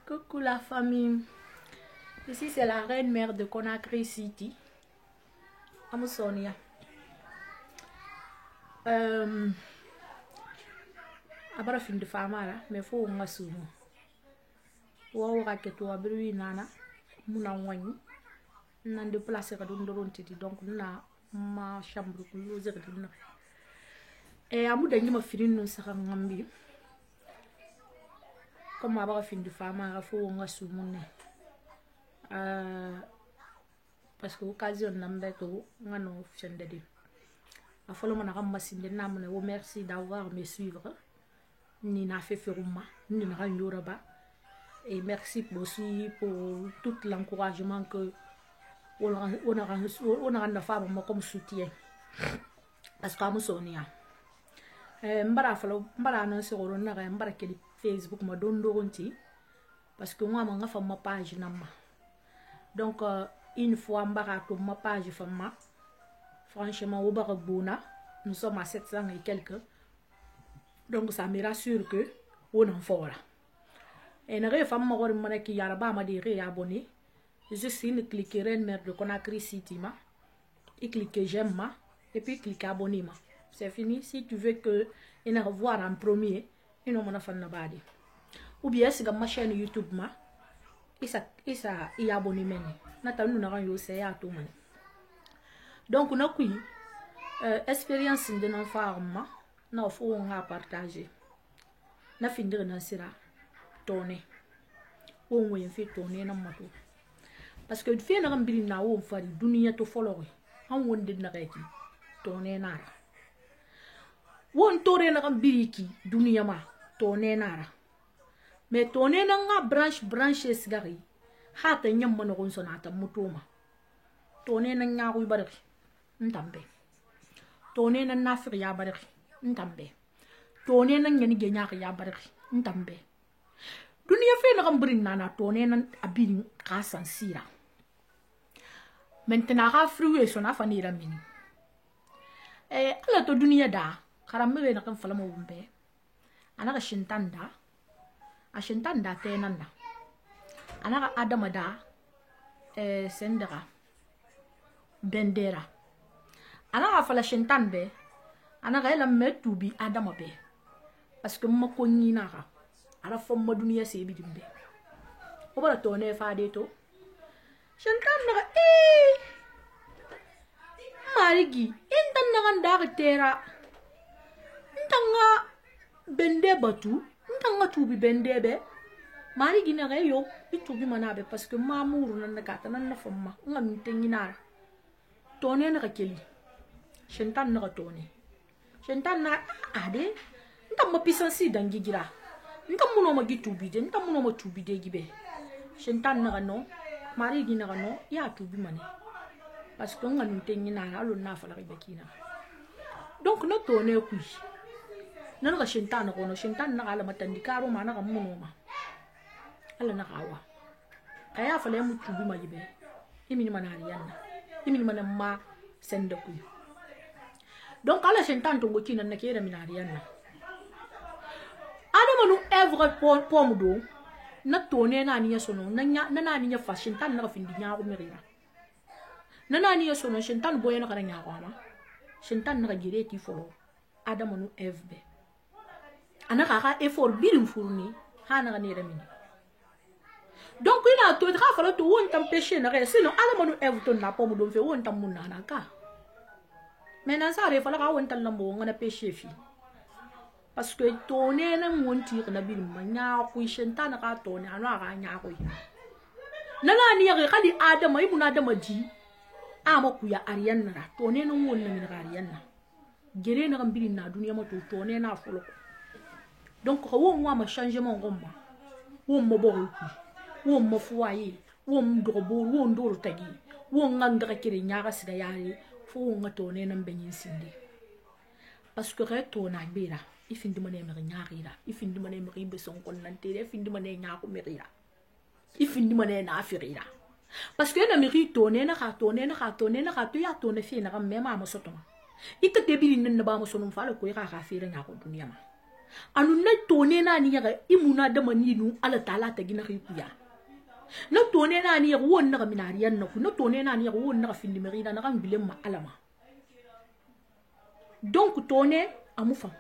Coucou la famille. Ici c'est la reine mère de Conakry City. Amusonia. Abara fin de famara mais faut nga sumo. Wo raketo abru nana muna wani. Nan déplacer ka don titi donc na ma chambre ko lo zeka dina. Et amu dangi ma firin non saka ngambi. Comme abara fin de famara faut nga sumo ne. Parce que occasion nambe to ngano fchendedi. A follow mon ramassine namne wo merci d'avoir me suivre. Ni na fait feruma, ni na yoraba. Et merci aussi pour tout l'encouragement que on a femme comme soutien. Parce que amusonia. Mbara follow mbara annoncer on na mbara keli Facebook ma dondo ronti. Parce que moi ma femme ma page nama. Donc une fois mbarato ma page femme franchement au barabona nous sommes à 700 et quelques, donc ça me rassure que on en fera et n'arrive femme ma mona qui yaraba ma dire abonné juste une cliquer reine mère de Conakry City ma et cliquer j'aime ma et puis cliquer abonner ma c'est fini. Si tu veux que il revoir en premier il mona fan na badi ou bien c'est ma chaîne YouTube ma isa y abonné meni nata nous na yo c'est ya tout man. Donc on a qui expérience de nos femmes na faut on a partager na finir na sira tourner on we fait tourner na mato parce que fait na mbili na on fari dunia to follow an wonde na reki tourner na won tore na mbili ki dunia ma tourner na mais tourner na nga branche sigari hata nyamma no sonata mutuma tourner na nya ru baraki ntambe tone na nafri ya baraki ntambe tone na nyani genya ya baraki ntambe dunia fe na gambrin na tone na abin kasan sira maintenant ha fruwe so na fanira mini ala to dunia da karamme na kan falama wumbe anaka shintanda a shintanda tenanda anaka adama da sendera bendera ana afala shentan be ana ga ela metu bi adama be parce que ma ko nyina ka ala fo ma duniya se bi dimbe o bara to ne fa de to shentan na marigi indan na ganda ga tera ndanga bende batu ndanga tubi bende be marigi na ga yo bitubi manabe parce que mamuru nan ka tan na fo ma ngam tenyina to ne na ka keli shentan na tone shentan na ade ntam ma pisansi dangigira ntam muno ma gitubi de ntam muno ma tubi de gibe shentan na no mari gina no ya tubi mane parce que ngam tenyi na alo na fala ga kina donc no tone ku na ga shentan ko no shentan na ala matandikaro mana ga muno ma ala na kawa kaya fala mu tubi ma gibe imini manari yanna imini mana ma sende ku. Donc ala shentan to goki nan nakere minariyan na adama nu evre pomdo na tone na niya sono na niya fa shentan na fin dinya ko merira na niya sono shentan boye na karanya ko ma shentan na gireti folo adama nu evbe anaka ka effort bilim furni hana ga nere mini donc ina to tra falo to won tam péché na re sinon adama nu evto na pomdo fe won tam munna na ka. Maintenant ça arrive fala ka wontal lambo ngana péché fi parce que toné na monti na bil manya ku shentana ka toné ana ka nya ko nana ni ya ka di adama ibuna adama ji ama ku ya ariyanna toné na wonna min ga ariyanna gere na gambiri na duniya ma to toné na folo donc ko won wa ma changement ngomba won mo bo ku won mo foyer won dobo won dor tagi won nganga ka kire nya ga sida yari fo nga tone na mbenyin sindi parce que reto na bira ifindi mane me nyaarira ifindi mane me ribe son kon nantere ifindi mane nyaako merira ifindi mane na afirira parce que na meri tone na ka tone na ka tone na ka to ya tone fi na me ma sotoma ikate bili nan ba mo sonum fala ko ka afira nyaako dunia ma anu na tone na ni yaga imuna da maninu ala tala ta gina kuya na tone na ni yaga won na minariyan na ku na tone na ni yaga won na findi merida na kan bilem ma alama donc tone amufa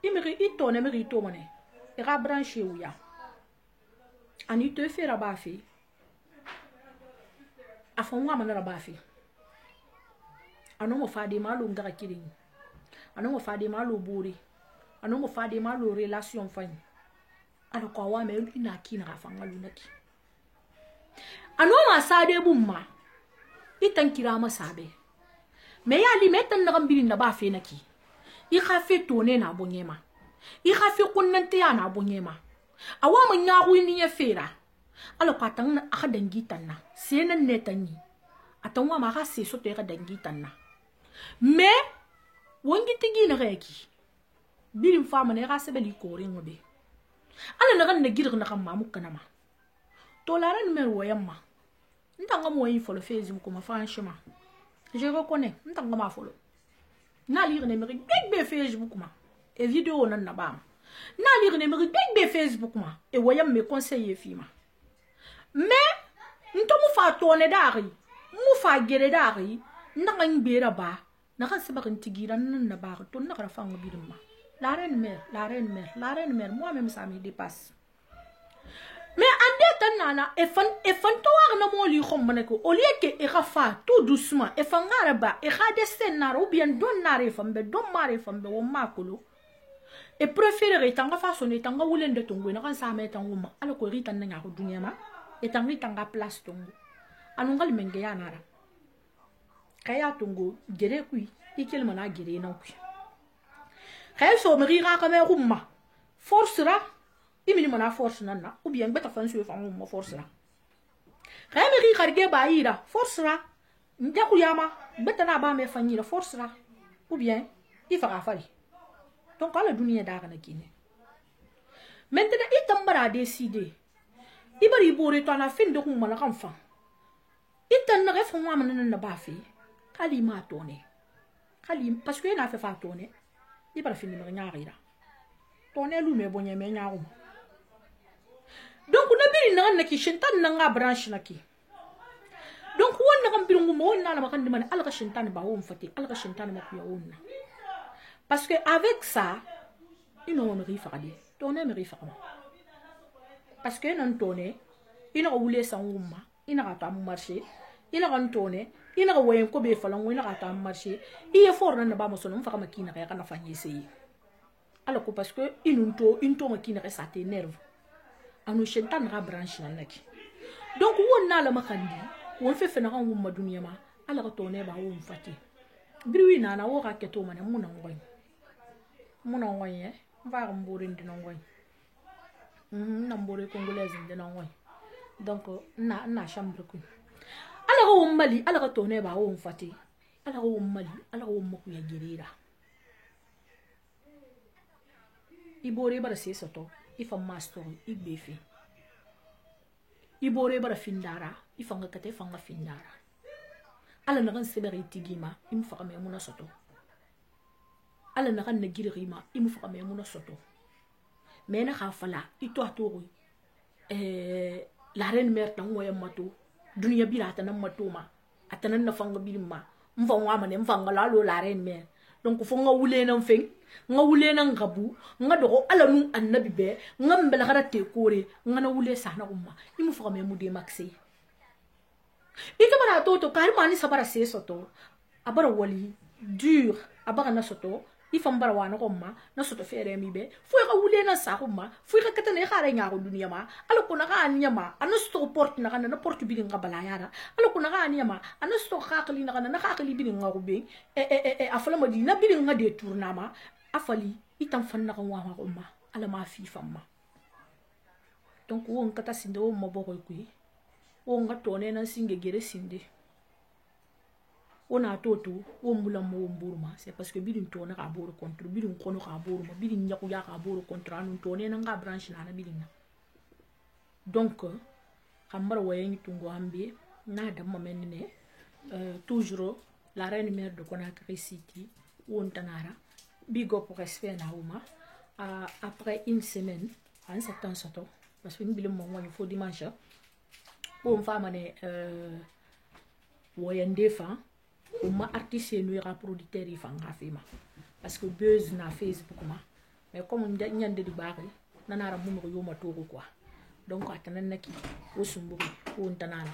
imeri itone meri to mane e ga branché uya ani te fera bafi afon wa manara bafi anu mo fadi malu ngara kirin anu mo fadi malu buri anu mo fadi malu relation fani anu ko wa me ina kina ga fangalu naki anu ma sade bumma itan kira ma sabe me ya li metan na gambiri na bafi naki i khafe tone na bonyema i khafe kunnante ya na bonyema awa mun ya ni ya fera ala ka tan aka dangi tanna senan ne tanyi atanwa ma ka se so to ka dangi tanna me wongi tigi na reki birim fama ne ka sebeli ko ri ngobe ala na ganna girg na kam mamu kana ma to la ran mer woyamma ntanga mo yin follow Facebook ma franchement je reconnais ntanga ma follow na lire ne mer be Facebook ma e video nan na ba na lire ne mer be Facebook ma e woyam me conseiller fima mais nto mu fa tone dari mu fa gere dari ndanga ngbera ba na kan seba kan tigira nan na ba to na kara fa ngobirima la reine mère moi même ça me dépasse mais ande tan nana e fan to war na mo li xom ne ko au lieu que e rafa tout doucement e fa ngara ba e xa de scénario ou bien don nare fambe don mare fambe wo makolo e préférer tanga fa sonné tanga wulende tongo na kan sa me tango ma ala ko ritan na ko dunya ma e tangi tanga place tongo anu ngal menge ya nara kaya tongo gere kui ikel mana gere na kui kaya so me rira ka me rumma forcera imini mana force nana ou bien beta fan so fa mo forcera kaya me rira ge ba ira forcera njaku yama beta na ba me fanyira forcera ou bien ifara fali donc ala dunia da kana kine maintenant itambara décider ibari bore to na fin de ko mala kan fa itan na refa wa manana na bafi kali ma tone kali parce que na fa tone ibara fin de nyaarira tone lu me bonya me nyaaru donc na biri na ki shintan na nga branche na ki donc wonna kan biru mo wonna na makan de man alga shintan ba won fati alga shintan ma ku ya wonna parce que avec ça ils n'ont me rifadi tone me rifama parce que non tone ina ko wule san wumma ina ka ta marché ina kan tone ina ko wayen ko be falan ina ka ta marché iye for na ba mo sono fa ma kina ka na fanye sey ala ko parce que into ma kina ka sa te nerve anu shentan ra branche na naki donc wonna la makandi won fe na kan wumma dunya ma ala ko tone ba wum fati biwi na na wo ka keto ma ne muna ngoy va mburi ndino ngoy na mburi congolaise ndino ngoy donc na chambre ku ala ko mali ala ko tone ba wo mfati ala ko mali ala ko mo ku ya girira ibore bara se soto ifa master igbefi ibore bara findara ifa ngakate fanga findara ala na kan sebere tigima im fa me muna soto ala na kan na girima im fa me muna soto mais na khafala ito atoro la reine mère tan woya mato dunia bila tan mato ma atanan na fanga bilma mfa ngama ne mfa ngala lo la reine mère donc fo nga wule nan feng nga wule nan gabu nga dogo ala nu annabi be nga mbela gara te kore nga na wule sana umma imu fa me mu de maxi ito bara to kalma ni sabara se soto abara wali dur abara na soto ifam bara wana ko ma na soto fere mi be fu ka wule na sa ko ma fu ka katane khare nya ko dunia ma ala ko na ka anya ma ana sto porte na kana na porte bi nga bala yara ala ko na ka anya ma ana sto khakli na kana na khakli bi nga ko be afala ma di na bi nga de tourna ma afali itam fan na ko wa ko ma ala ma fi fam ma donc won kata sinde wo mo bokoy kuyi won ga tone na singe gere sinde on a toto on mula mo mburma c'est parce que bidin tone ka boro contre bidin kono ka boro ma bidin nyaku ya ka boro contre anu tone na nga branche na bidin na donc kambar wayen tungo ambe na da momenene toujours la reine mère de Conakry City won tanara big up respect na uma. Après une semaine, en septembre surtout, parce que nous voulons il faut dimanche. Pour une femme woyende fa uma artiste no ira producteur yi fa ngafima parce que buzz na Facebook ma mais comme nyande di bari nanara mu ko yoma toko quoi donc atanan naki o sumburi o ntanana